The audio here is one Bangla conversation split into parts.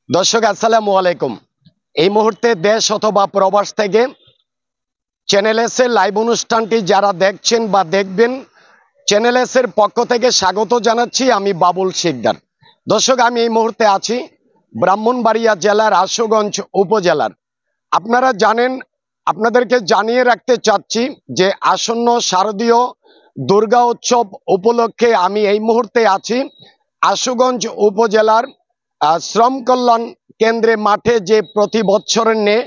দর্শক আসসালামু আলাইকুম। এই মুহূর্তে দেশ অথবা প্রবাস থেকে চ্যানেল এস এর লাইভ অনুষ্ঠানটি যারা দেখছেন বা দেখবেন, চ্যানেল এস এর পক্ষ থেকে স্বাগত জানাচ্ছি। আমি বাবুল শিকদার। দর্শক, আমি এই মুহূর্তে আছি ব্রাহ্মণবাড়িয়া জেলার আশুগঞ্জ উপজেলার। আপনারা জানেন, আপনাদেরকে জানিয়ে রাখতে চাচ্ছি যে আসন্ন শারদীয় দুর্গা উৎসব উপলক্ষে আমি এই মুহূর্তে আছি আশুগঞ্জ উপজেলার শ্রম কল্যাণ কেন্দ্রে মাঠে, যে প্রতি বছরের নে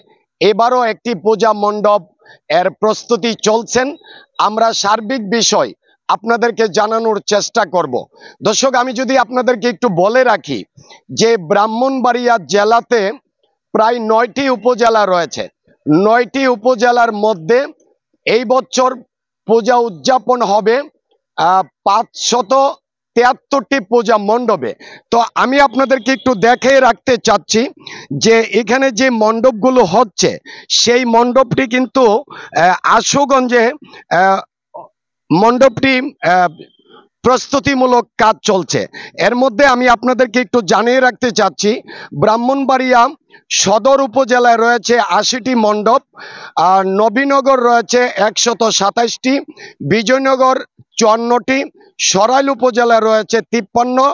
এবারও একটি পূজা মণ্ডপ এর প্রস্তুতি চলছেন। আমরা সার্বিক বিষয় আপনাদেরকে জানানোর চেষ্টা করব। দর্শক, আমি যদি আপনাদেরকে একটু বলে রাখি যে ব্রাহ্মণবাড়িয়া জেলাতে প্রায় 9টি উপজেলা রয়েছে। 9টি উপজেলার মধ্যে এই বছর পূজা উদযাপন হবে 573টি পূজা মণ্ডপে। তো আমি আপনাদেরকে একটু দেখে রাখতে চাচ্ছি যে এখানে যে মণ্ডপগুলো হচ্ছে সেই মণ্ডপটি কিন্তু আশুগঞ্জে মণ্ডপটি প্রস্তুতিমূলক কাজ চলছে। এর মধ্যে আমি আপনাদেরকে একটু জানিয়ে রাখতে চাচ্ছি ব্রাহ্মণবাড়িয়া সদর উপজেলায় রয়েছে 80টি মণ্ডপ, আর নবীনগর রয়েছে 127টি, বিজয়নগর 54টি, সরাইল উপজেলায় রয়েছে 53,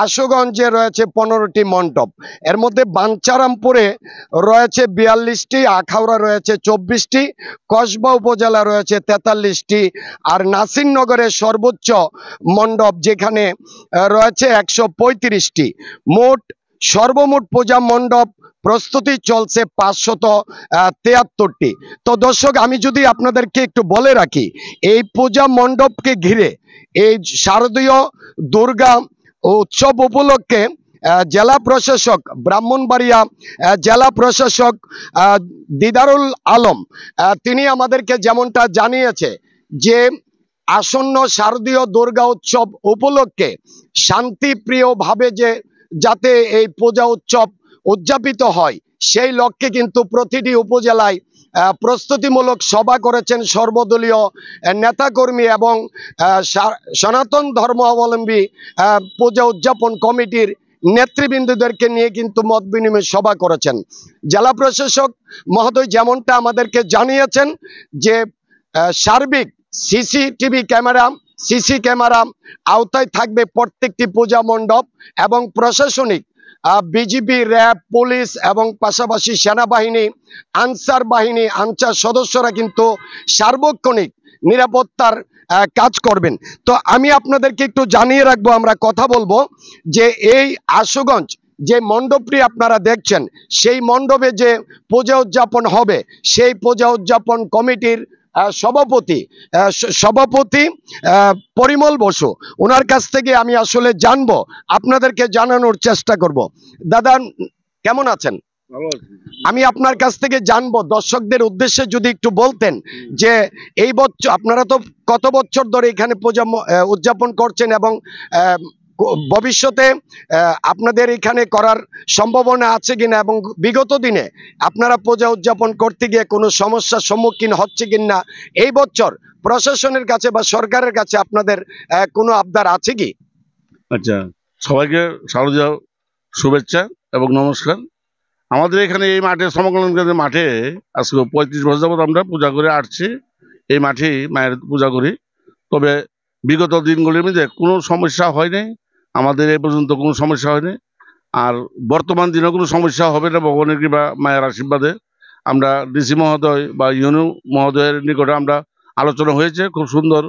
আশুগঞ্জে রয়েছে 15টি মণ্ডপ। এর মধ্যে বাঞ্ছারামপুরে রয়েছে 42টি, আখাউড়া রয়েছে 24টি, কসবা উপজেলা রয়েছে 43টি, আর নাসিরনগরের সর্বোচ্চ মণ্ডপ যেখানে রয়েছে 135টি। সর্বমোট পূজা মণ্ডপ প্রস্তুতি চলছে 573টি। তো দর্শক, আমি যদি আপনাদেরকে একটু বলে রাখি, এই পূজা মণ্ডপকে ঘিরে এই শারদীয় দুর্গা উৎসব উপলক্ষে জেলা প্রশাসক, ব্রাহ্মণবাড়িয়া জেলা প্রশাসক দিদারুল আলম তিনি আমাদেরকে যেমনটা জানিয়েছে যে আসন্ন শারদীয় দুর্গা উৎসব উপলক্ষে শান্তিপ্রিয়ভাবে যাতে এই পূজা উৎসব উদযাপিত হয় সেই লক্ষ্যে কিন্তু প্রতিটি উপজেলায় প্রস্তুতিমূলক সভা করেছেন সর্বদলীয় নেতাকর্মী এবং সনাতন ধর্মাবলম্বী পূজা উদযাপন কমিটির নেতৃবৃন্দদেরকে নিয়ে কিন্তু মত বিনিময় সভা করেছেন। জেলা প্রশাসক মহোদয় যেমনটা আমাদেরকে জানিয়েছেন যে সার্বিক সিসি ক্যামেরা আওতায় থাকবে প্রত্যেকটি পূজা মণ্ডপ, এবং প্রশাসনিক বিজিবি, র্যাব, পুলিশ এবং পাশাপাশি সেনাবাহিনী, আনসার সদস্যরা কিন্তু সার্বক্ষণিক নিরাপত্তার কাজ করবেন। তো আমি আপনাদেরকে একটু জানিয়ে রাখবো, আমরা কথা বলবো যে এই আশুগঞ্জ যে মণ্ডপটি আপনারা দেখছেন সেই মণ্ডপে যে পূজা উদযাপন হবে সেই পূজা উদযাপন কমিটির সভাপতি পরিমল বসু, ওনার কাছ থেকে আমি আসলে জানবো, আপনাদেরকে জানানোর চেষ্টা করব। দাদা, কেমন আছেন? আমি আপনার কাছ থেকে জানবো, দর্শকদের উদ্দেশ্যে যদি একটু বলতেন যে এই বছর আপনারা তো কত বছর ধরে এখানে পূজা উদযাপন করছেন এবং ভবিষ্যতে আপনাদের এখানে করার সম্ভাবনা আছে কিনা, এবং বিগত দিনে আপনারা পূজা উদযাপন করতে গিয়ে কোনো সমস্যার সম্মুখীন হচ্ছে কিনা, এই বছর প্রশাসনের কাছে বা সরকারের কাছে আপনাদের কোনো আবদার আছে কি? আচ্ছা, সবাইকে শারদীয় শুভেচ্ছা এবং নমস্কার। আমাদের এখানে এই মাঠে, শ্রমকল্যাণ কেন্দ্রের মাঠে আজকে 35 বছর যাবত আমরা পূজা করে আসছি। এই মাঠেই মায়ের পূজা করি। তবে বিগত দিনগুলির মধ্যে কোনো সমস্যা হয়নি, আমাদের এই পর্যন্ত কোনো সমস্যা হয়নি। আর বর্তমান দিনে কোনো সমস্যা হবে না ভগবানের কৃপা, মায়ের আশীর্বাদে। আমরা ডিসি মহোদয় বা ইউনিও মহোদয়ের নিকটে আমরা আলোচনা হয়েছে, খুব সুন্দর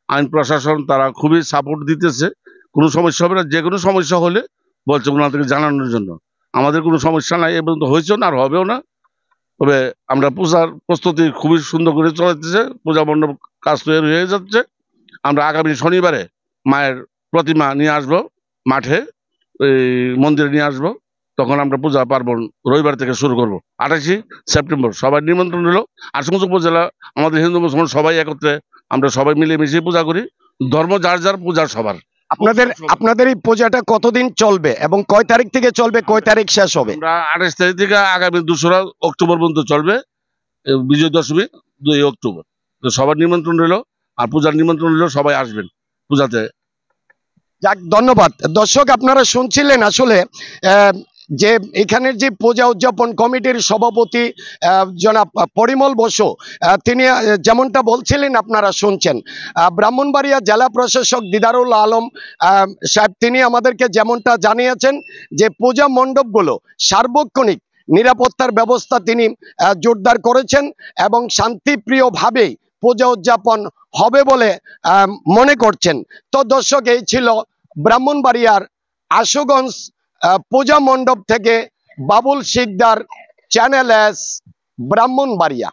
আইন প্রশাসন তারা খুবই সাপোর্ট দিতেছে। কোনো সমস্যা হবে না, যে কোনো সমস্যা হলে বলছে ওনাদেরকে জানানোর জন্য। আমাদের কোনো সমস্যা নাই, এ পর্যন্ত হয়েছেও না আর হবেও না। তবে আমরা পূজার প্রস্তুতি খুবই সুন্দর করে চলতেছে, পূজা মণ্ডপ কাজ তৈরি হয়ে যাচ্ছে। আমরা আগামী শনিবারে মায়ের প্রতিমা নিয়ে আসবো মাঠে, এই মন্দিরে নিয়ে আসবো। তখন আমরা পূজা পার্বণ রবিবার থেকে শুরু করব, 28 সেপ্টেম্বর। সবাই নিমন্ত্রণ হলো। আশুগঞ্জ উপজেলা আমাদের হিন্দু মুসলমান সবাই একত্রে আমরা সবাই মিলেমিশে পূজা করি। ধর্ম যার যার, পূজার সবার। আপনাদের এই পূজাটা কতদিন চলবে এবং কয় তারিখ থেকে চলবে, কয় তারিখ শেষ হবে? আমরা 28 তারিখ থেকে আগামী 2রা অক্টোবর পর্যন্ত চলবে, বিজয় দশমী 2 অক্টোবর। তো সবার নিমন্ত্রণ রইল, আর পূজার নিমন্ত্রণ রইল, সবাই আসবেন পূজাতে। যাক, ধন্যবাদ। দর্শক, আপনারা শুনছিলেন আসলে যে এখানের যে পূজা উদযাপন কমিটির সভাপতি জনাব পরিমল বসু, তিনি যেমনটা বলছিলেন আপনারা শুনছেন। ব্রাহ্মণবাড়িয়া জেলা প্রশাসক দিদারুল আলম সাহেব তিনি আমাদেরকে যেমনটা জানিয়েছেন যে পূজা মণ্ডপগুলো সার্বক্ষণিক নিরাপত্তার ব্যবস্থা তিনি জোরদার করেছেন এবং শান্তিপ্রিয়ভাবেই পূজা উদযাপন হবে বলে মনে করছেন। তো দর্শক, এই ছিল ব্রাহ্মণবাড়িয়ার আশুগঞ্জ পূজা মণ্ডপ থেকে বাবুল শিকদার, চ্যানেল এস, ব্রাহ্মণবাড়িয়া।